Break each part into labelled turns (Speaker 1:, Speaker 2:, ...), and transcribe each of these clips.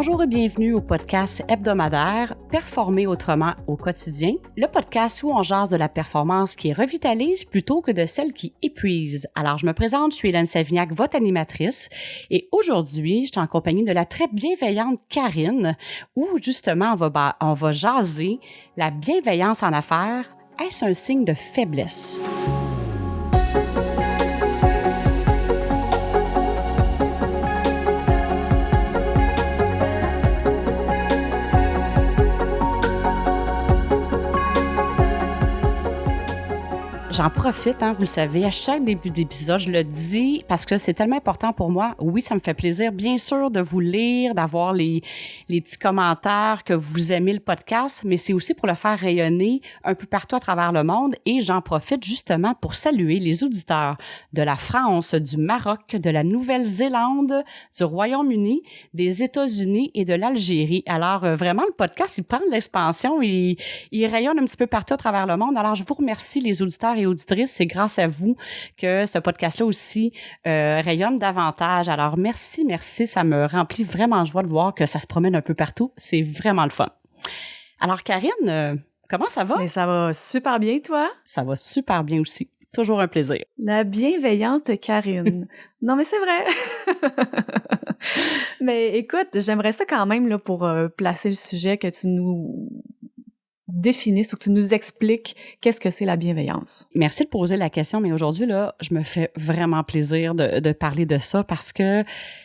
Speaker 1: Bonjour et bienvenue au podcast hebdomadaire Performer autrement au quotidien, le podcast où on jase de la performance qui revitalise plutôt que de celle qui épuise. Alors, je me présente, je suis Hélène Savignac, votre animatrice, et aujourd'hui, je suis en compagnie de la très bienveillante Karine, où justement, on va jaser la bienveillance en affaires. Est-ce un signe de faiblesse? J'en profite, vous le savez, à chaque début d'épisode, je le dis parce que c'est tellement important pour moi. Oui, ça me fait plaisir, bien sûr, de vous lire, d'avoir les petits commentaires que vous aimez le podcast, mais c'est aussi pour le faire rayonner un peu partout à travers le monde. Et j'en profite justement pour saluer les auditeurs de la France, du Maroc, de la Nouvelle-Zélande, du Royaume-Uni, des États-Unis et de l'Algérie. Alors, vraiment, le podcast, il prend de l'expansion, il rayonne un petit peu partout à travers le monde. Alors, je vous remercie, les auditeurs et auditrices, c'est grâce à vous que ce podcast-là aussi rayonne davantage. Alors, merci, ça me remplit vraiment de joie de voir que ça se promène un peu partout. C'est vraiment le fun. Alors, Karine, comment ça va?
Speaker 2: Mais ça va super bien, toi?
Speaker 1: Ça va super bien aussi. Toujours un plaisir.
Speaker 2: La bienveillante Karine. Non, mais c'est vrai. Mais écoute, j'aimerais ça quand même là, pour placer le sujet, que tu nous définisses ou que tu nous expliques qu'est-ce que c'est la bienveillance.
Speaker 1: Merci de poser la question, mais aujourd'hui, là, je me fais vraiment plaisir de parler de ça parce que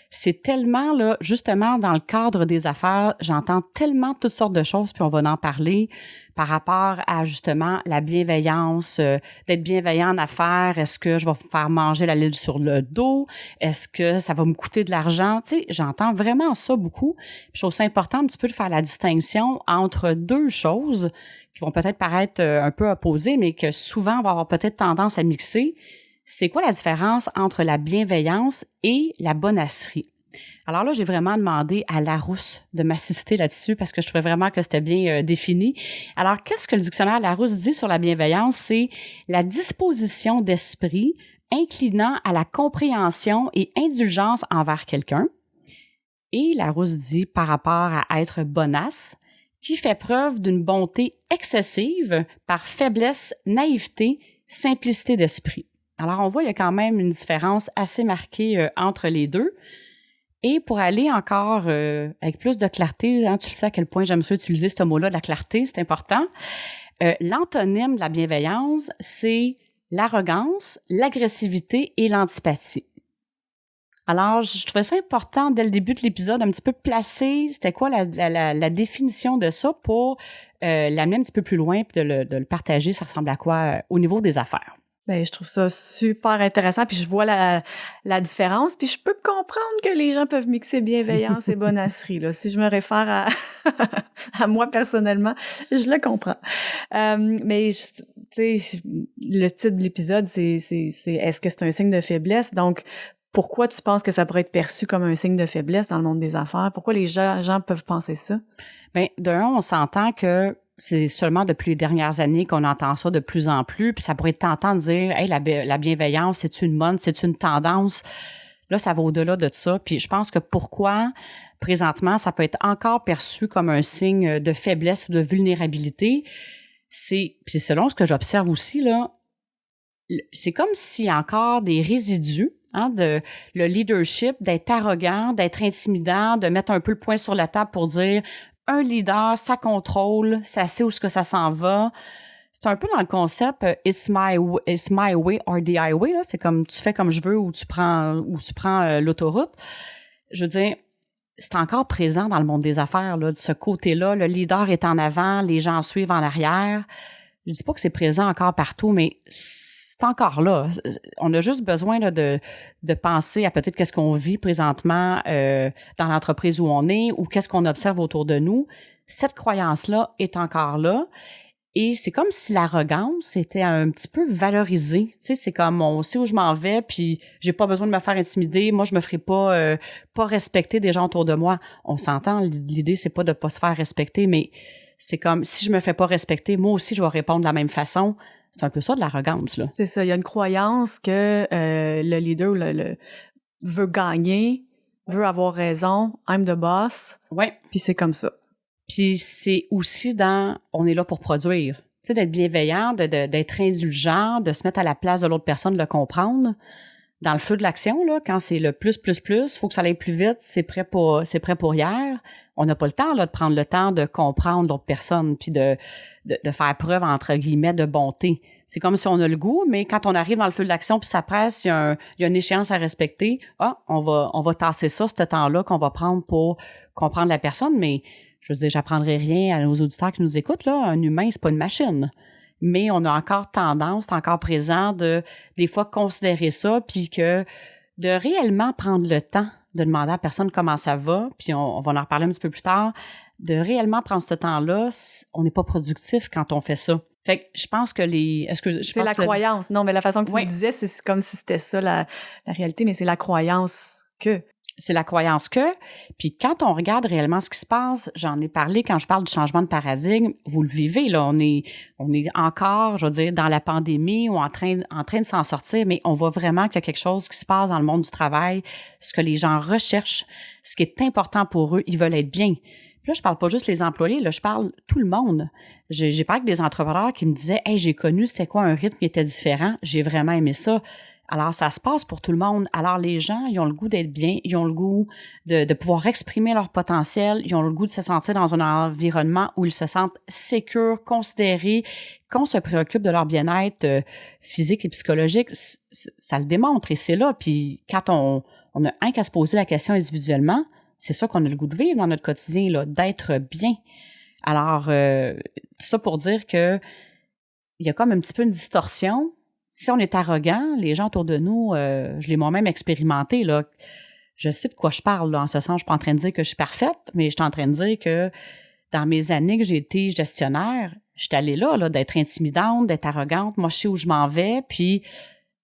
Speaker 1: c'est tellement, là, justement, dans le cadre des affaires, j'entends tellement toutes sortes de choses, puis on va en parler par rapport à, justement, la bienveillance, d'être bienveillant en affaires. Est-ce que je vais faire manger la lille sur le dos? Est-ce que ça va me coûter de l'argent? Tu sais, j'entends vraiment ça beaucoup. Puis je trouve ça important un petit peu de faire la distinction entre deux choses qui vont peut-être paraître un peu opposées, mais que souvent on va avoir peut-être tendance à mixer. C'est quoi la différence entre la bienveillance et la bonasserie? Alors là, j'ai vraiment demandé à Larousse de m'assister là-dessus parce que je trouvais vraiment que c'était bien défini. Alors, qu'est-ce que le dictionnaire Larousse dit sur la bienveillance? C'est la disposition d'esprit inclinant à la compréhension et indulgence envers quelqu'un. Et Larousse dit par rapport à être bonasse, qui fait preuve d'une bonté excessive par faiblesse, naïveté, simplicité d'esprit. Alors, on voit, il y a quand même une différence assez marquée entre les deux. Et pour aller encore avec plus de clarté, tu le sais à quel point j'aime ça utiliser ce mot-là, de la clarté, c'est important. L'antonyme de la bienveillance, c'est l'arrogance, l'agressivité et l'antipathie. Alors, je trouvais ça important, dès le début de l'épisode, un petit peu placer c'était quoi la définition de ça pour l'amener un petit peu plus loin puis de le partager, ça ressemble à quoi au niveau des affaires.
Speaker 2: Ben, je trouve ça super intéressant, puis je vois la différence, puis je peux comprendre que les gens peuvent mixer bienveillance et bonasserie, là. Si je me réfère à moi personnellement, je le comprends. Mais, tu sais, le titre de l'épisode, c'est est-ce que c'est un signe de faiblesse? Donc, pourquoi tu penses que ça pourrait être perçu comme un signe de faiblesse dans le monde des affaires? Pourquoi les gens peuvent penser ça?
Speaker 1: Bien, d'un, on s'entend que c'est seulement depuis les dernières années qu'on entend ça de plus en plus, puis ça pourrait être tentant de dire « Hey, la bienveillance, c'est une mode, c'est une tendance? » Là, ça va au-delà de ça. Puis je pense que pourquoi, présentement, ça peut être encore perçu comme un signe de faiblesse ou de vulnérabilité, c'est selon ce que j'observe aussi, là, c'est comme s'il y a encore des résidus de le leadership, d'être arrogant, d'être intimidant, de mettre un peu le poing sur la table pour dire un leader, ça contrôle, ça sait où est-ce que ça s'en va. C'est un peu dans le concept it's my way or the highway. Là. C'est comme tu fais comme je veux ou tu prends l'autoroute. Je veux dire, c'est encore présent dans le monde des affaires, là, de ce côté-là. Le leader est en avant, les gens suivent en arrière. Je dis pas que c'est présent encore partout, mais c'est encore là. On a juste besoin là, de penser à peut-être qu'est-ce qu'on vit présentement dans l'entreprise où on est ou qu'est-ce qu'on observe autour de nous. Cette croyance-là est encore là. Et c'est comme si l'arrogance était un petit peu valorisée. Tu sais, c'est comme on sait où je m'en vais, puis j'ai pas besoin de me faire intimider. Moi, je me ferai pas respecter des gens autour de moi. On s'entend, l'idée, c'est pas de pas se faire respecter, mais c'est comme si je me fais pas respecter, moi aussi, je vais répondre de la même façon. C'est un peu ça de l'arrogance, là.
Speaker 2: C'est ça. Il y a une croyance que le leader veut gagner veut avoir raison, I'm the boss.
Speaker 1: Ouais.
Speaker 2: Puis c'est comme ça.
Speaker 1: Puis c'est aussi on est là pour produire. Tu sais, d'être bienveillant, d'être indulgent, de se mettre à la place de l'autre personne, de le comprendre. Dans le feu de l'action, là, quand c'est le plus, faut que ça aille plus vite, c'est prêt pour hier. On n'a pas le temps, là, de prendre le temps de comprendre l'autre personne puis de faire preuve, entre guillemets, de bonté. C'est comme si on a le goût, mais quand on arrive dans le feu de l'action puis ça presse, il y a une échéance à respecter. On va tasser ça, ce temps-là qu'on va prendre pour comprendre la personne, mais je veux dire, j'apprendrai rien à nos auditeurs qui nous écoutent, là. Un humain, c'est pas une machine. Mais on a encore tendance, c'est encore présent de, des fois, considérer ça, puis que de réellement prendre le temps de demander à la personne comment ça va, puis on va en reparler un petit peu plus tard, de réellement prendre ce temps-là, on n'est pas productif quand on fait ça. Fait que je pense que
Speaker 2: c'est la croyance. Non, mais la façon que tu le disais, c'est comme si c'était ça la réalité, mais c'est la croyance que...
Speaker 1: C'est la croyance que, puis quand on regarde réellement ce qui se passe, j'en ai parlé quand je parle du changement de paradigme, vous le vivez, là, on est encore, je veux dire, dans la pandémie ou en train de s'en sortir, mais on voit vraiment qu'il y a quelque chose qui se passe dans le monde du travail, ce que les gens recherchent, ce qui est important pour eux, ils veulent être bien. Puis là, je parle pas juste les employés, là, je parle tout le monde. J'ai parlé avec des entrepreneurs qui me disaient « Hey, j'ai connu c'était quoi un rythme qui était différent, j'ai vraiment aimé ça ». Alors, ça se passe pour tout le monde. Alors, les gens, ils ont le goût d'être bien, ils ont le goût de pouvoir exprimer leur potentiel, ils ont le goût de se sentir dans un environnement où ils se sentent sécures, considérés, qu'on se préoccupe de leur bien-être physique et psychologique. Ça le démontre et c'est là. Puis, quand on a qu'à se poser la question individuellement, c'est ça qu'on a le goût de vivre dans notre quotidien, là, d'être bien. Alors, ça pour dire que il y a comme un petit peu une distorsion. Si on est arrogant, les gens autour de nous, je l'ai moi-même expérimenté, là. Je sais de quoi je parle, là, en ce sens. Je suis pas en train de dire que je suis parfaite, mais je suis en train de dire que dans mes années que j'ai été gestionnaire, j'étais allée là, d'être intimidante, d'être arrogante. Moi, je sais où je m'en vais, puis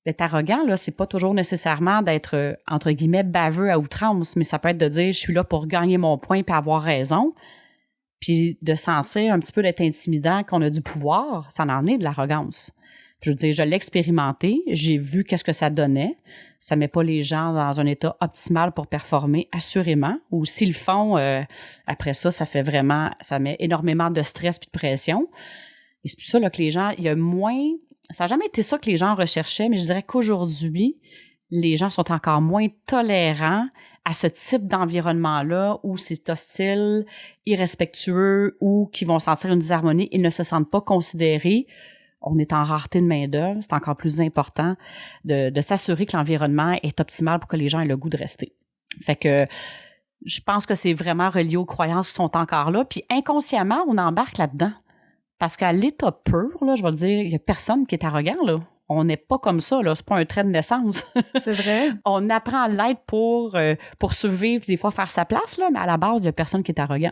Speaker 1: d'être arrogant, là, c'est pas toujours nécessairement d'être, entre guillemets, baveux à outrance, mais ça peut être de dire, je suis là pour gagner mon point puis avoir raison, puis de sentir un petit peu d'être intimidant, qu'on a du pouvoir, ça en est de l'arrogance. Je veux dire, je l'ai expérimenté, j'ai vu qu'est-ce que ça donnait. Ça met pas les gens dans un état optimal pour performer, assurément. Ou s'ils le font, après ça, ça met énormément de stress puis de pression. Et c'est pour ça là, que les gens, il y a moins... Ça n'a jamais été ça que les gens recherchaient, mais je dirais qu'aujourd'hui, les gens sont encore moins tolérants à ce type d'environnement-là où c'est hostile, irrespectueux ou qui vont sentir une disharmonie et ne se sentent pas considérés. On est en rareté de main-d'œuvre, c'est encore plus important de s'assurer que l'environnement est optimal pour que les gens aient le goût de rester. Fait que je pense que c'est vraiment relié aux croyances qui sont encore là, puis inconsciemment, on embarque là-dedans. Parce qu'à l'état pur, là, je vais le dire, il y a personne qui est arrogant, là. On n'est pas comme ça, là. C'est pas un trait de naissance.
Speaker 2: C'est vrai.
Speaker 1: On apprend à l'être pour survivre, des fois faire sa place, là, mais à la base, il y a personne qui est arrogant.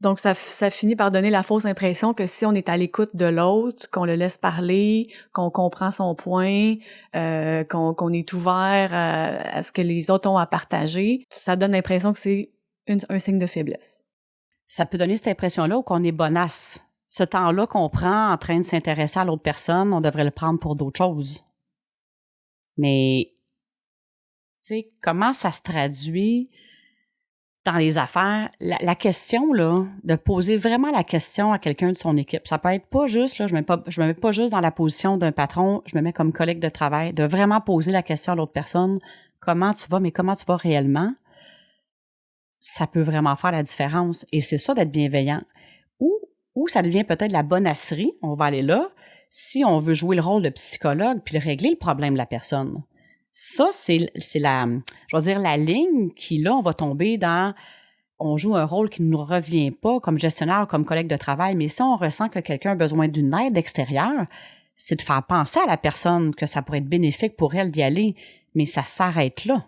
Speaker 2: Donc, ça finit par donner la fausse impression que si on est à l'écoute de l'autre, qu'on le laisse parler, qu'on comprend son point, qu'on est ouvert à ce que les autres ont à partager, ça donne l'impression que c'est un signe de faiblesse.
Speaker 1: Ça peut donner cette impression-là ou qu'on est bonasse. Ce temps-là qu'on prend en train de s'intéresser à l'autre personne, on devrait le prendre pour d'autres choses. Mais, tu sais, comment ça se traduit dans les affaires? La question, là, de poser vraiment la question à quelqu'un de son équipe, ça peut être pas juste, là, je me mets pas juste dans la position d'un patron, je me mets comme collègue de travail, de vraiment poser la question à l'autre personne, comment tu vas, mais comment tu vas réellement? Ça peut vraiment faire la différence. Et c'est ça d'être bienveillant. Ou ça devient peut-être la bonasserie, on va aller là, si on veut jouer le rôle de psychologue puis régler le problème de la personne. Ça, c'est la, je vais dire, la ligne qui, là, on va tomber dans, on joue un rôle qui ne nous revient pas comme gestionnaire ou comme collègue de travail, mais si on ressent que quelqu'un a besoin d'une aide extérieure, c'est de faire penser à la personne que ça pourrait être bénéfique pour elle d'y aller, mais ça s'arrête là.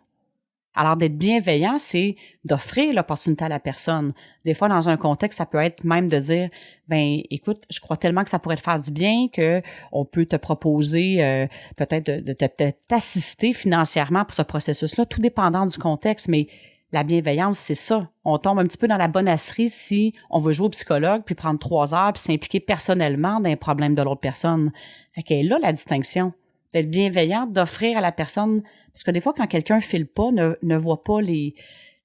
Speaker 1: Alors, d'être bienveillant, c'est d'offrir l'opportunité à la personne. Des fois, dans un contexte, ça peut être même de dire, ben, écoute, je crois tellement que ça pourrait te faire du bien que on peut te proposer peut-être de t'assister financièrement pour ce processus-là, tout dépendant du contexte. Mais la bienveillance, c'est ça. On tombe un petit peu dans la bonasserie si on veut jouer au psychologue puis prendre 3 heures puis s'impliquer personnellement dans les problèmes de l'autre personne. Fait qu'elle est là la distinction. D'être bienveillant, d'offrir à la personne. Parce que des fois, quand quelqu'un file pas, ne voit pas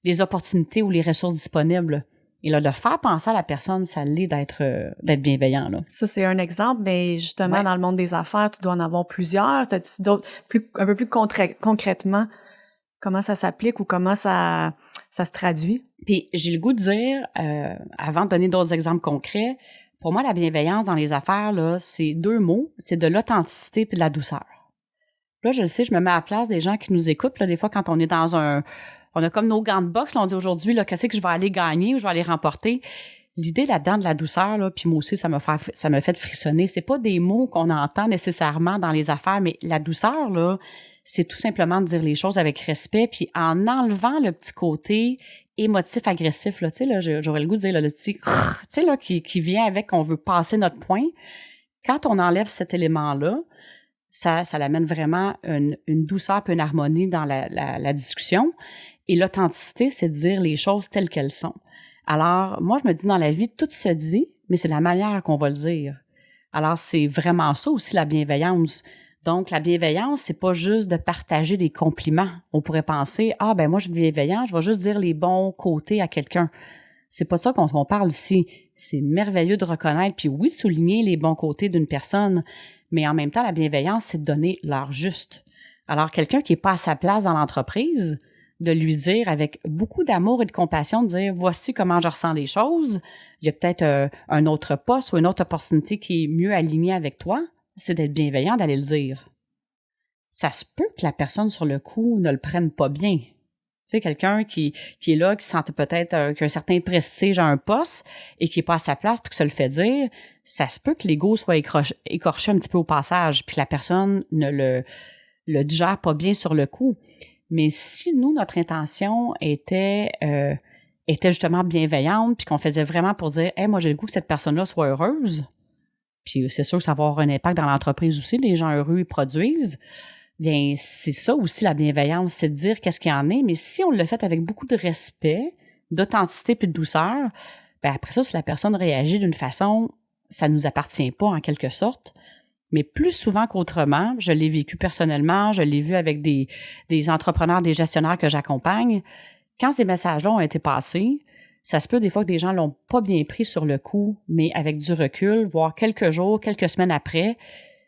Speaker 1: les opportunités ou les ressources disponibles. Et là, de faire penser à la personne, ça l'est d'être bienveillant, là.
Speaker 2: Ça, c'est un exemple, mais justement, dans le monde des affaires, tu dois en avoir plusieurs. T'as-tu d'autres, un peu plus concrètement, comment ça s'applique ou comment ça se traduit?
Speaker 1: Puis j'ai le goût de dire, avant de donner d'autres exemples concrets, pour moi, la bienveillance dans les affaires, là, c'est 2 mots, c'est de l'authenticité puis de la douceur. Là, je le sais, je me mets à la place des gens qui nous écoutent, là, des fois, quand on est dans on a comme nos gants de boxe, là, on dit aujourd'hui, là, qu'est-ce que je vais aller gagner ou je vais aller remporter. L'idée là-dedans de la douceur, là, puis moi aussi, ça me fait frissonner. C'est pas des mots qu'on entend nécessairement dans les affaires, mais la douceur, là, c'est tout simplement de dire les choses avec respect, puis en enlevant le petit côté émotif, agressif, là, tu sais, là, j'aurais le goût de dire, là, le petit, tu sais, là, qui vient avec qu'on veut passer notre point. Quand on enlève cet élément-là, ça l'amène vraiment une douceur puis une harmonie dans la discussion. Et l'authenticité, c'est de dire les choses telles qu'elles sont. Alors, moi, je me dis, dans la vie, tout se dit, mais c'est la manière qu'on va le dire. Alors, c'est vraiment ça aussi, la bienveillance. Donc, la bienveillance, c'est pas juste de partager des compliments. On pourrait penser, ben moi, je suis bienveillant, je vais juste dire les bons côtés à quelqu'un. C'est pas de ça qu'on parle ici. C'est merveilleux de reconnaître, puis oui, souligner les bons côtés d'une personne, mais en même temps, la bienveillance, c'est de donner l'heure juste. Alors, quelqu'un qui est pas à sa place dans l'entreprise, de lui dire avec beaucoup d'amour et de compassion, de dire voici comment je ressens les choses, il y a peut-être un autre poste ou une autre opportunité qui est mieux alignée avec toi, c'est d'être bienveillant, d'aller le dire. Ça se peut que la personne sur le coup ne le prenne pas bien. Tu sais, quelqu'un qui est là, qui sentait peut-être qu'un certain prestige à un poste et qui est pas à sa place puis que ça le fait dire, ça se peut que l'ego soit écorché un petit peu au passage puis que la personne ne le digère pas bien sur le coup. Mais si nous, notre intention était justement bienveillante, puis qu'on faisait vraiment pour dire « Hey, moi, j'ai le goût que cette personne-là soit heureuse », puis c'est sûr que ça va avoir un impact dans l'entreprise aussi, les gens heureux, ils produisent, bien, c'est ça aussi la bienveillance, c'est de dire qu'est-ce qu'il y en est, mais si on le fait avec beaucoup de respect, d'authenticité puis de douceur, bien après ça, si la personne réagit d'une façon, ça nous appartient pas en quelque sorte. Mais plus souvent qu'autrement, je l'ai vécu personnellement, je l'ai vu avec des entrepreneurs, des gestionnaires que j'accompagne. Quand ces messages-là ont été passés, ça se peut des fois que des gens l'ont pas bien pris sur le coup, mais avec du recul, voire quelques jours, quelques semaines après,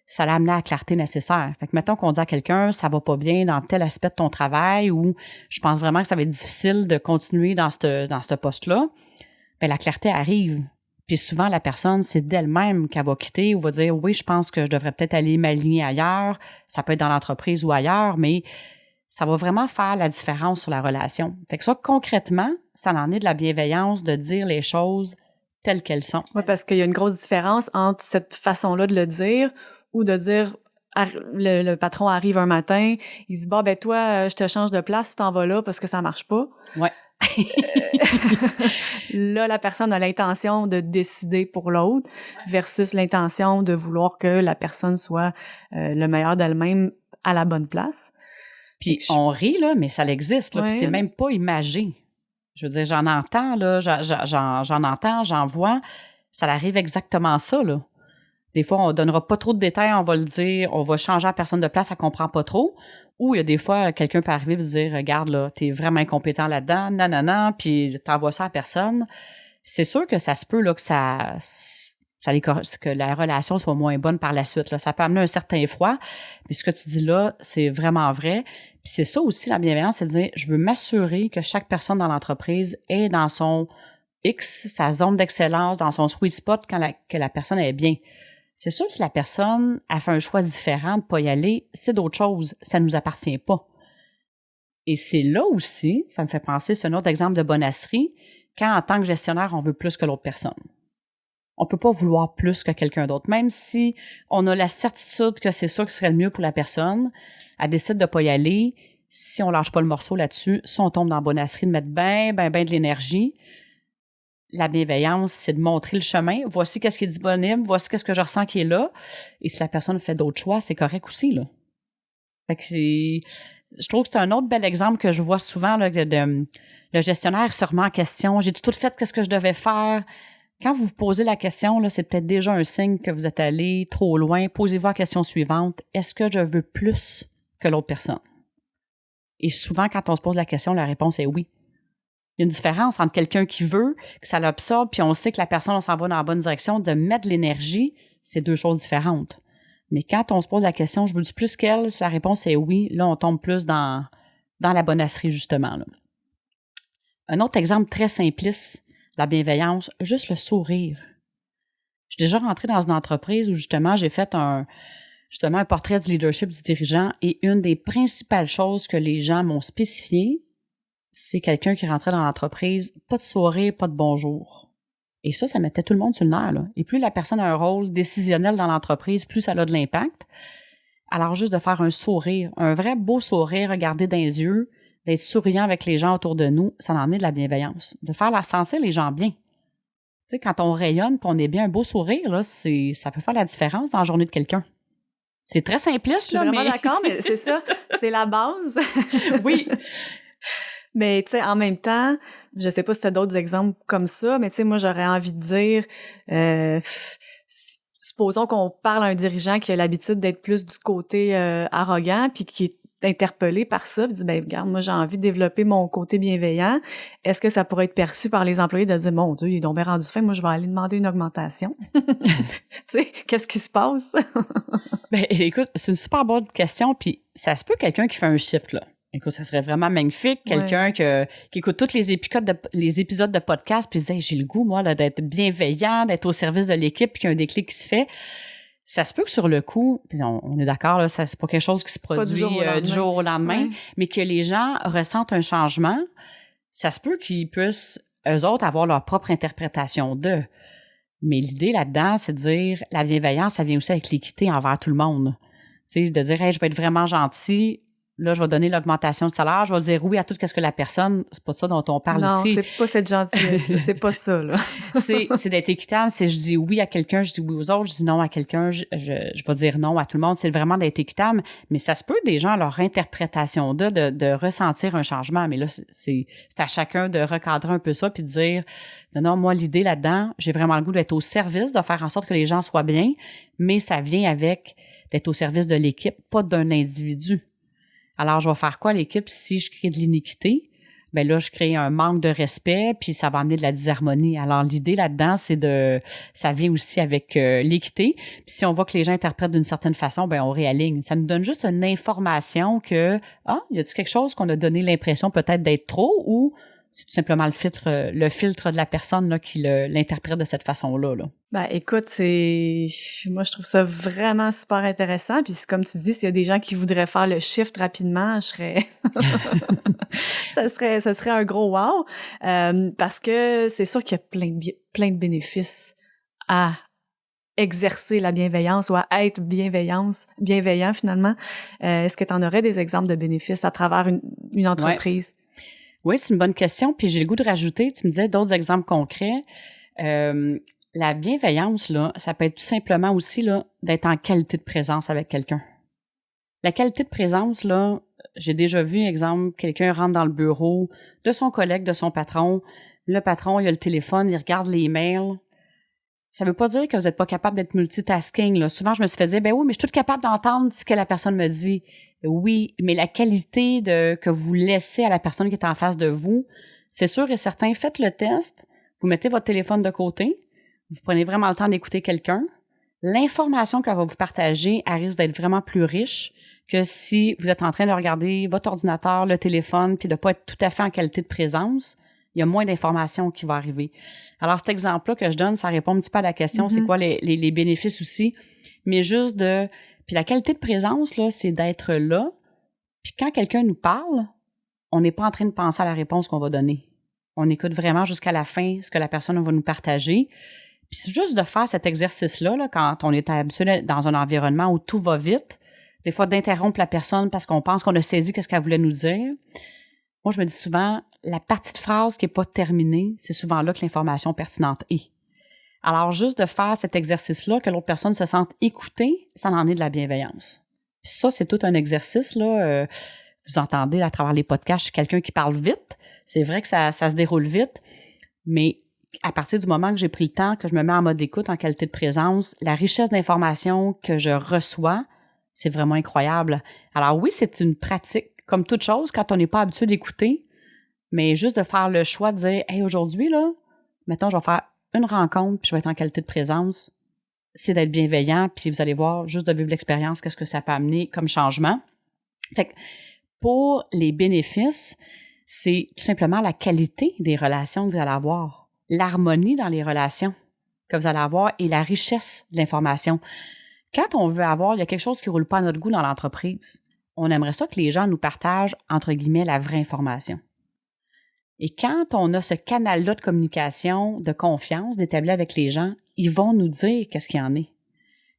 Speaker 1: ça l'a amené à la clarté nécessaire. Fait que mettons qu'on dit à quelqu'un, ça va pas bien dans tel aspect de ton travail ou je pense vraiment que ça va être difficile de continuer dans ce poste-là, bien la clarté arrive. Puis souvent, la personne, c'est d'elle-même qu'elle va quitter ou va dire « Oui, je pense que je devrais peut-être aller m'aligner ailleurs. » Ça peut être dans l'entreprise ou ailleurs, mais ça va vraiment faire la différence sur la relation. Fait que ça, concrètement, ça en est de la bienveillance, de dire les choses telles qu'elles sont.
Speaker 2: Oui, parce qu'il y a une grosse différence entre cette façon-là de le dire ou de dire le patron arrive un matin, il dit « Bon, ben toi, je te change de place, tu t'en vas là parce que ça marche pas. »
Speaker 1: Ouais.
Speaker 2: Là, la personne a l'intention de décider pour l'autre versus l'intention de vouloir que la personne soit le meilleur d'elle-même à la bonne place.
Speaker 1: Puis on rit, là, mais ça existe, là, puis c'est même pas imagé. Je veux dire, j'en entends, là, j'en entends, j'en vois. Ça arrive exactement ça, là. Des fois, on donnera pas trop de détails, on va le dire, on va changer la personne de place, elle comprend pas trop. Ou il y a des fois, quelqu'un peut arriver et dire « Regarde, là, t'es vraiment incompétent là-dedans, non, puis t'envoies ça à personne. » C'est sûr que ça se peut, là, que la relation soit moins bonne par la suite, là. Ça peut amener un certain froid. Mais ce que tu dis là, c'est vraiment vrai. Puis c'est ça aussi, la bienveillance, c'est de dire « Je veux m'assurer que chaque personne dans l'entreprise est dans son X, sa zone d'excellence, dans son sweet spot que la personne est bien. » C'est sûr que si la personne a fait un choix différent de ne pas y aller, c'est d'autres choses. Ça ne nous appartient pas. Et c'est là aussi, ça me fait penser, c'est un autre exemple de bonasserie, quand en tant que gestionnaire, on veut plus que l'autre personne. On peut pas vouloir plus que quelqu'un d'autre. Même si on a la certitude que c'est ça qui serait le mieux pour la personne, elle décide de ne pas y aller. Si on lâche pas le morceau là-dessus, si on tombe dans la bonasserie, de mettre ben de l'énergie, la bienveillance, c'est de montrer le chemin. Voici qu'est-ce qui est disponible, voici qu'est-ce que je ressens qui est là. Et si la personne fait d'autres choix, c'est correct aussi, là. Fait que je trouve que c'est un autre bel exemple que je vois souvent, là, le gestionnaire se remet en question. J'ai tout fait, qu'est-ce que je devais faire? Quand vous vous posez la question, là, c'est peut-être déjà un signe que vous êtes allé trop loin. Posez-vous la question suivante. Est-ce que je veux plus que l'autre personne? Et souvent, quand on se pose la question, la réponse est oui. Il y a une différence entre quelqu'un qui veut, que ça l'absorbe, puis on sait que la personne, on s'en va dans la bonne direction, de mettre de l'énergie, c'est deux choses différentes. Mais quand on se pose la question, je veux-tu plus qu'elle? Si la réponse est oui, là, on tombe plus dans la bonasserie, justement, là. Un autre exemple très simpliste, la bienveillance, juste le sourire. Je suis déjà rentrée dans une entreprise où justement j'ai fait un portrait du leadership du dirigeant et une des principales choses que les gens m'ont spécifié, c'est quelqu'un qui rentrait dans l'entreprise, pas de sourire, pas de bonjour. Et ça mettait tout le monde sur le nerf, là. Et plus la personne a un rôle décisionnel dans l'entreprise, plus ça a de l'impact. Alors juste de faire un sourire, un vrai beau sourire, regarder dans les yeux, d'être souriant avec les gens autour de nous, ça en est de la bienveillance. De faire sentir les gens bien. Tu sais, quand on rayonne et on est bien, un beau sourire, là, ça peut faire la différence dans la journée de quelqu'un. C'est très simpliste,
Speaker 2: je suis vraiment d'accord, mais c'est ça, c'est la base.
Speaker 1: Oui.
Speaker 2: Mais tu sais, en même temps, je sais pas si tu as d'autres exemples comme ça, mais tu sais, moi, j'aurais envie de dire, supposons qu'on parle à un dirigeant qui a l'habitude d'être plus du côté arrogant, puis qui est interpellé par ça, puis dit, ben regarde, moi, j'ai envie de développer mon côté bienveillant. Est-ce que ça pourrait être perçu par les employés de dire, mon Dieu, il est donc bien rendu fin, moi, je vais aller demander une augmentation. Tu sais, qu'est-ce qui se passe?
Speaker 1: Ben écoute, c'est une super bonne question, puis ça se peut quelqu'un qui fait un shift, là. Écoute, ça serait vraiment magnifique. Quelqu'un qui écoute tous les épisodes de podcast puis se dit, hey, j'ai le goût, moi, là, d'être bienveillant, d'être au service de l'équipe, puis qu'il y a un déclic qui se fait. Ça se peut que sur le coup, puis on est d'accord, là, ça c'est pas quelque chose qui se produit du jour au lendemain, mais que les gens ressentent un changement, ça se peut qu'ils puissent, eux autres, avoir leur propre interprétation d'eux. Mais l'idée là-dedans, c'est de dire, la bienveillance, ça vient aussi avec l'équité envers tout le monde. Tu sais, de dire, hey, je vais être vraiment gentil. Là, je vais donner l'augmentation de salaire, je vais dire oui à tout ce que la personne, c'est pas ça dont on parle ici.
Speaker 2: Non, c'est pas cette gentillesse, c'est pas ça, là.
Speaker 1: c'est d'être équitable, c'est je dis oui à quelqu'un, je dis oui aux autres, je dis non à quelqu'un, je vais dire non à tout le monde, c'est vraiment d'être équitable, mais ça se peut des gens, leur interprétation de ressentir un changement, mais là, c'est à chacun de recadrer un peu ça puis de dire, non, moi, l'idée là-dedans, j'ai vraiment le goût d'être au service, de faire en sorte que les gens soient bien, mais ça vient avec d'être au service de l'équipe, pas d'un individu. Alors, je vais faire quoi, l'équipe, si je crée de l'iniquité? Ben là, je crée un manque de respect, puis ça va amener de la disharmonie. Alors, l'idée là-dedans, ça vient aussi avec l'équité. Puis si on voit que les gens interprètent d'une certaine façon, ben on réaligne. Ça nous donne juste une information que, y a-t-il quelque chose qu'on a donné l'impression peut-être d'être trop, ou c'est tout simplement le filtre de la personne là, qui l'interprète de cette façon-là, là.
Speaker 2: Ben, écoute, moi, je trouve ça vraiment super intéressant. Puis, comme tu dis, s'il y a des gens qui voudraient faire le shift rapidement, ça serait un gros wow. Parce que c'est sûr qu'il y a plein de bénéfices à exercer la bienveillance ou à être bienveillant finalement. Est-ce que tu en aurais des exemples de bénéfices à travers une entreprise?
Speaker 1: Ouais. Oui, c'est une bonne question. Puis j'ai le goût de rajouter, tu me disais d'autres exemples concrets. La bienveillance, là, ça peut être tout simplement aussi là, d'être en qualité de présence avec quelqu'un. La qualité de présence, là, j'ai déjà vu, exemple, quelqu'un rentre dans le bureau de son collègue, de son patron. Le patron, il a le téléphone, il regarde les emails. Ça veut pas dire que vous n'êtes pas capable d'être multitasking, là. Souvent, je me suis fait dire, ben oui, mais je suis toute capable d'entendre ce que la personne me dit. Oui, mais la qualité que vous laissez à la personne qui est en face de vous, c'est sûr et certain, faites le test, vous mettez votre téléphone de côté, vous prenez vraiment le temps d'écouter quelqu'un. L'information qu'elle va vous partager, elle risque d'être vraiment plus riche que si vous êtes en train de regarder votre ordinateur, le téléphone, puis de pas être tout à fait en qualité de présence. Il y a moins d'informations qui vont arriver. Alors, cet exemple-là que je donne, ça répond un petit peu à la question, c'est quoi les bénéfices aussi, mais juste Puis la qualité de présence, là, c'est d'être là, puis quand quelqu'un nous parle, on n'est pas en train de penser à la réponse qu'on va donner. On écoute vraiment jusqu'à la fin ce que la personne va nous partager. Puis c'est juste de faire cet exercice-là, là, quand on est habitué dans un environnement où tout va vite, des fois d'interrompre la personne parce qu'on pense qu'on a saisi ce qu'elle voulait nous dire. Moi, je me dis souvent, la partie de phrase qui n'est pas terminée, c'est souvent là que l'information pertinente est. Alors, juste de faire cet exercice-là, que l'autre personne se sente écoutée, ça en est de la bienveillance. Puis ça, c'est tout un exercice, là. Vous entendez à travers les podcasts, je suis quelqu'un qui parle vite. C'est vrai que ça se déroule vite, mais à partir du moment que j'ai pris le temps, que je me mets en mode d'écoute, en qualité de présence, la richesse d'informations que je reçois, c'est vraiment incroyable. Alors oui, c'est une pratique. Comme toute chose, quand on n'est pas habitué d'écouter, Mais juste de faire le choix de dire « Hey, aujourd'hui, là, mettons, je vais faire une rencontre puis je vais être en qualité de présence », c'est d'être bienveillant, puis vous allez voir, juste de vivre l'expérience, qu'est-ce que ça peut amener comme changement. Fait que pour les bénéfices, c'est tout simplement la qualité des relations que vous allez avoir, l'harmonie dans les relations que vous allez avoir et la richesse de l'information. Quand on veut avoir, il y a quelque chose qui ne roule pas à notre goût dans l'entreprise, on aimerait ça que les gens nous partagent, entre guillemets, la vraie information. Et quand on a ce canal-là de communication, de confiance, d'établi avec les gens, ils vont nous dire qu'est-ce qu'il y en est.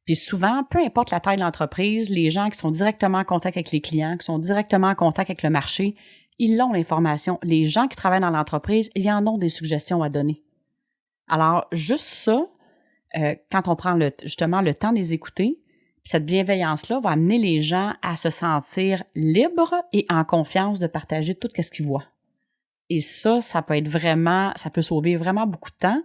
Speaker 1: Puis souvent, peu importe la taille de l'entreprise, les gens qui sont directement en contact avec les clients, qui sont directement en contact avec le marché, ils ont l'information. Les gens qui travaillent dans l'entreprise, ils en ont des suggestions à donner. Alors, juste ça, quand on prend justement le temps de les écouter, cette bienveillance-là va amener les gens à se sentir libres et en confiance de partager tout ce qu'ils voient. Et ça peut être vraiment, ça peut sauver vraiment beaucoup de temps.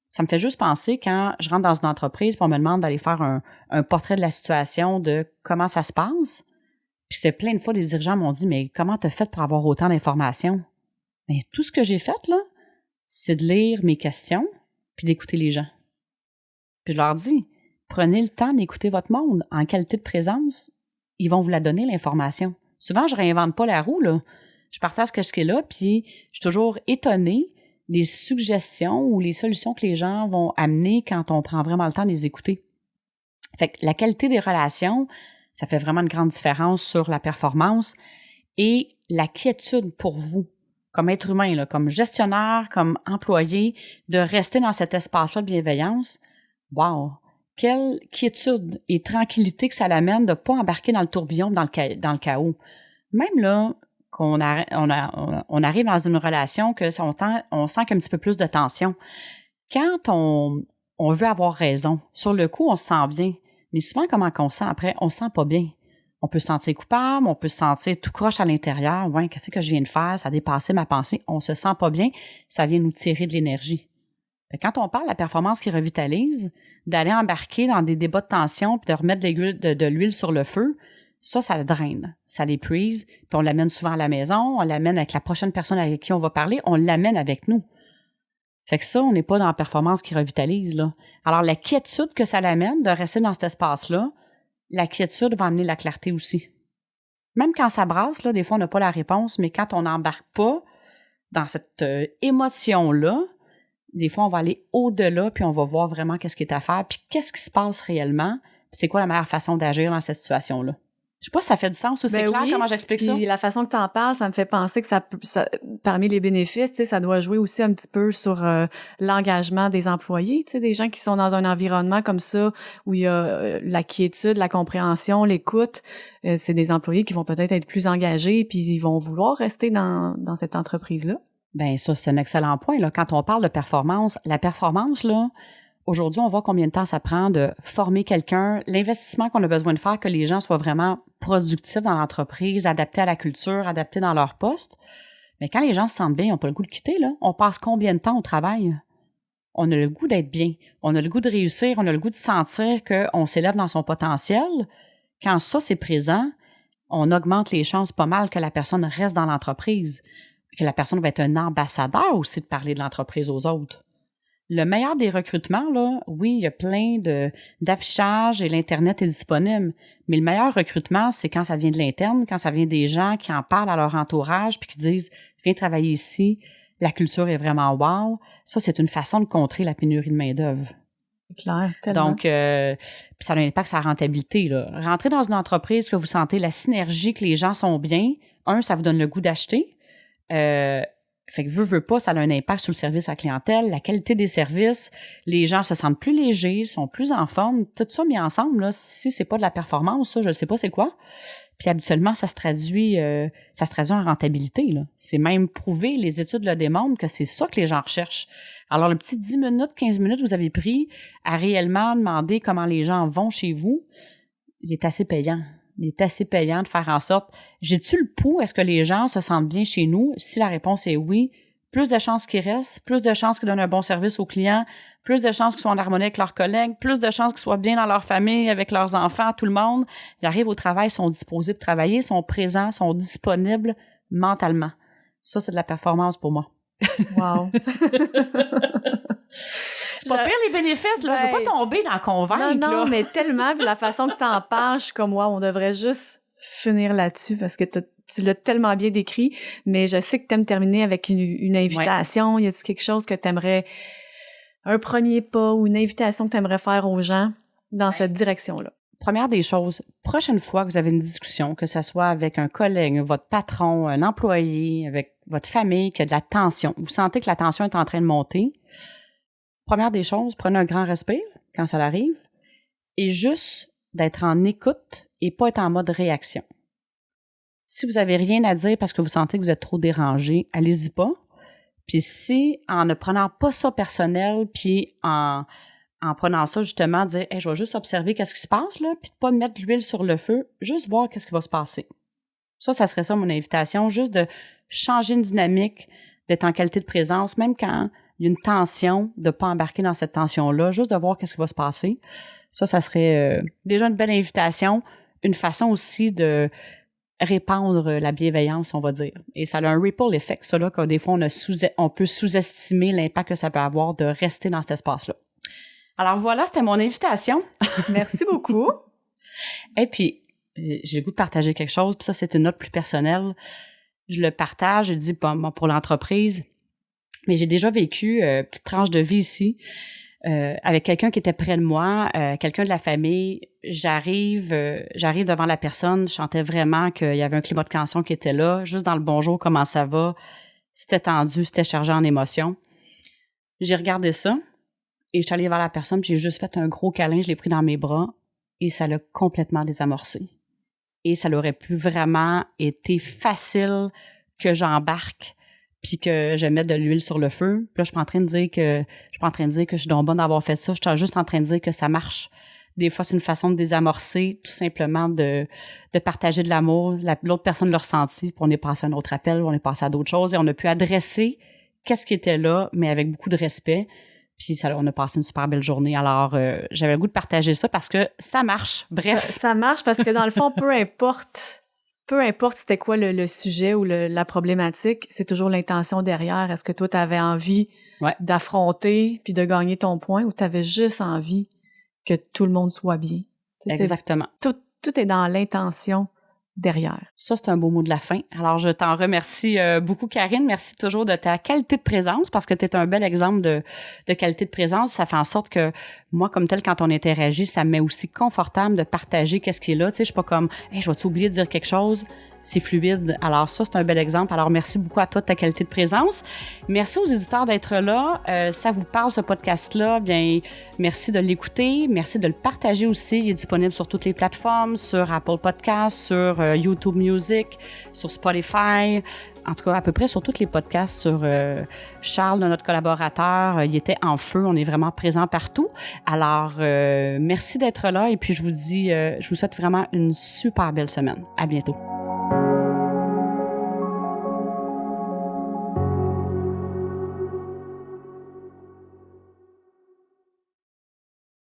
Speaker 1: Ça me fait juste penser quand je rentre dans une entreprise et on me demande d'aller faire un portrait de la situation, de comment ça se passe. Puis c'est plein de fois des dirigeants m'ont dit « Mais comment t'as fait pour avoir autant d'informations? » Mais tout ce que j'ai fait, là, c'est de lire mes questions puis d'écouter les gens. Puis je leur dis « Prenez le temps d'écouter votre monde en qualité de présence. Ils vont vous la donner, l'information. » Souvent, je réinvente pas la roue, là. Je partage ce qui est là, puis je suis toujours étonnée des suggestions ou les solutions que les gens vont amener quand on prend vraiment le temps de les écouter. Fait que la qualité des relations, ça fait vraiment une grande différence sur la performance et la quiétude pour vous, comme être humain, là, comme gestionnaire, comme employé, de rester dans cet espace-là de bienveillance. Wow! Quelle quiétude et tranquillité que ça l'amène de ne pas embarquer dans le tourbillon, dans le chaos. Même là, on arrive dans une relation que on sent qu'il y a un petit peu plus de tension. Quand on veut avoir raison, sur le coup, on se sent bien. Mais souvent, comment on se sent après? On se sent pas bien. On peut se sentir coupable, on peut se sentir tout croche à l'intérieur. Ouais, qu'est-ce que je viens de faire? Ça a dépassé ma pensée. On se sent pas bien. Ça vient nous tirer de l'énergie. Quand on parle de la performance qui revitalise, d'aller embarquer dans des débats de tension puis de remettre de l'huile sur le feu, ça le draine, ça l'épuise, puis on l'amène souvent à la maison, on l'amène avec la prochaine personne avec qui on va parler, on l'amène avec nous. Fait que ça, on n'est pas dans la performance qui revitalise, là. Alors, la quiétude que ça l'amène de rester dans cet espace-là, la quiétude va amener la clarté aussi. Même quand ça brasse, là, des fois, on n'a pas la réponse, mais quand on n'embarque pas dans cette émotion-là, des fois, on va aller au-delà, puis on va voir vraiment qu'est-ce qui est à faire, puis qu'est-ce qui se passe réellement, puis c'est quoi la meilleure façon d'agir dans cette situation-là. Je sais pas si ça fait du sens ou c'est clair comment j'explique ça.
Speaker 2: Puis la façon que tu en parles, ça me fait penser que ça, parmi les bénéfices, tu sais, ça doit jouer aussi un petit peu sur l'engagement des employés, tu sais, des gens qui sont dans un environnement comme ça où il y a la quiétude, la compréhension, l'écoute. C'est des employés qui vont peut-être être plus engagés puis ils vont vouloir rester dans cette entreprise-là.
Speaker 1: Ben ça, c'est un excellent point, là. Quand on parle de performance, la performance, là, aujourd'hui, on voit combien de temps ça prend de former quelqu'un, l'investissement qu'on a besoin de faire, que les gens soient vraiment productifs dans l'entreprise, adaptés à la culture, adaptés dans leur poste. Mais quand les gens se sentent bien, ils n'ont pas le goût de quitter, là. On passe combien de temps au travail? On a le goût d'être bien. On a le goût de réussir. On a le goût de sentir qu'on s'élève dans son potentiel. Quand ça, c'est présent, on augmente les chances pas mal que la personne reste dans l'entreprise, que la personne va être un ambassadeur aussi de parler de l'entreprise aux autres. Le meilleur des recrutements, là, oui, il y a plein d'affichages et l'Internet est disponible, mais le meilleur recrutement, c'est quand ça vient de l'interne, quand ça vient des gens qui en parlent à leur entourage puis qui disent « Viens travailler ici, la culture est vraiment wow ». Ça, c'est une façon de contrer la pénurie de main-d'œuvre.
Speaker 2: C'est clair, tellement.
Speaker 1: Donc, ça a un impact sur la rentabilité, là. Rentrer dans une entreprise que vous sentez la synergie, que les gens sont bien, ça vous donne le goût d'acheter. Fait que veut pas, ça a un impact sur le service à la clientèle, la qualité des services, les gens se sentent plus légers, sont plus en forme, tout ça mis ensemble, là, si c'est pas de la performance, ça, je ne sais pas c'est quoi. Puis habituellement, ça se traduit en rentabilité, là. C'est même prouvé, les études le démontrent que c'est ça que les gens recherchent. Alors, le petit 10 minutes, 15 minutes que vous avez pris à réellement demander comment les gens vont chez vous, il est assez payant. Il est assez payant de faire en sorte, j'ai-tu le pouls, est-ce que les gens se sentent bien chez nous? Si la réponse est oui, plus de chances qu'ils restent, plus de chances qu'ils donnent un bon service aux clients, plus de chances qu'ils soient en harmonie avec leurs collègues, plus de chances qu'ils soient bien dans leur famille, avec leurs enfants, tout le monde. Ils arrivent au travail, sont disposés pour travailler, sont présents, sont disponibles mentalement. Ça, c'est de la performance pour moi.
Speaker 2: Wow!
Speaker 1: C'est pas pire les bénéfices, là. Je veux pas tomber dans convaincre,
Speaker 2: non,
Speaker 1: là.
Speaker 2: mais tellement, puis la façon que t'en parles, je suis comme, wow, on devrait juste finir là-dessus parce que tu l'as tellement bien décrit, mais je sais que t'aimes terminer avec une invitation. Y a-tu quelque chose que t'aimerais, un premier pas ou une invitation que t'aimerais faire aux gens dans cette direction-là?
Speaker 1: Première des choses, prochaine fois que vous avez une discussion, que ce soit avec un collègue, votre patron, un employé, avec votre famille, qu'il y a de la tension, vous sentez que la tension est en train de monter, première des choses, prenez un grand respire quand ça arrive et juste d'être en écoute et pas être en mode réaction. Si vous avez rien à dire parce que vous sentez que vous êtes trop dérangé, allez-y pas. Puis si, en ne prenant pas ça personnel, puis en prenant ça justement, dire hey, je vais juste observer qu'est-ce qui se passe là, puis de pas mettre l'huile sur le feu, juste voir qu'est-ce qui va se passer. Ça serait ça mon invitation, juste de changer une dynamique, d'être en qualité de présence, même quand il y a une tension, de pas embarquer dans cette tension-là, juste de voir qu'est-ce qui va se passer. Ça serait déjà une belle invitation, une façon aussi de répandre la bienveillance, on va dire. Et ça a un ripple effect, ça là, que des fois on peut sous-estimer l'impact que ça peut avoir de rester dans cet espace-là. Alors voilà, c'était mon invitation.
Speaker 2: Merci beaucoup.
Speaker 1: Et puis, j'ai le goût de partager quelque chose, puis ça, c'est une note plus personnelle. Je le partage, je dis bon, pour l'entreprise, mais j'ai déjà vécu petite tranche de vie ici avec quelqu'un qui était près de moi, quelqu'un de la famille. J'arrive devant la personne, je sentais vraiment qu'il y avait un climat de tension qui était là, juste dans le bonjour, comment ça va, c'était tendu, c'était chargé en émotions. J'ai regardé ça. Et je suis allée vers la personne, puis j'ai juste fait un gros câlin, je l'ai pris dans mes bras, et ça l'a complètement désamorcé. Et ça l'aurait pu vraiment été facile que j'embarque, puis que je mette de l'huile sur le feu. Puis là, je suis pas en train de dire que je suis donc bonne d'avoir fait ça, je suis juste en train de dire que ça marche. Des fois, c'est une façon de désamorcer, tout simplement de partager de l'amour. L'autre personne l'a ressenti, puis on est passé à un autre appel, on est passé à d'autres choses, et on a pu adresser qu'est-ce qui était là, mais avec beaucoup de respect. Puis on a passé une super belle journée. Alors, j'avais le goût de partager ça parce que ça marche. Bref.
Speaker 2: Ça marche parce que dans le fond, peu importe c'était quoi le sujet ou la problématique, c'est toujours l'intention derrière. Est-ce que toi, tu avais envie d'affronter puis de gagner ton point ou tu avais juste envie que tout le monde soit bien?
Speaker 1: Exactement.
Speaker 2: Tout est dans l'intention derrière.
Speaker 1: Ça, c'est un beau mot de la fin. Alors, je t'en remercie beaucoup, Karine. Merci toujours de ta qualité de présence parce que tu es un bel exemple de qualité de présence. Ça fait en sorte que moi, comme tel, quand on interagit, ça me met aussi confortable de partager qu'est-ce qui est là. Tu sais, je suis pas comme « Hey, je vais t'oublier de dire quelque chose ». C'est fluide. Alors ça, c'est un bel exemple. Alors, merci beaucoup à toi de ta qualité de présence. Merci aux éditeurs d'être là. Ça vous parle, ce podcast-là, bien, merci de l'écouter. Merci de le partager aussi. Il est disponible sur toutes les plateformes, sur Apple Podcasts, sur YouTube Music, sur Spotify. En tout cas, à peu près sur tous les podcasts, sur Charles, notre collaborateur, il était en feu. On est vraiment présent partout. Alors, merci d'être là. Et puis, je vous souhaite vraiment une super belle semaine. À bientôt.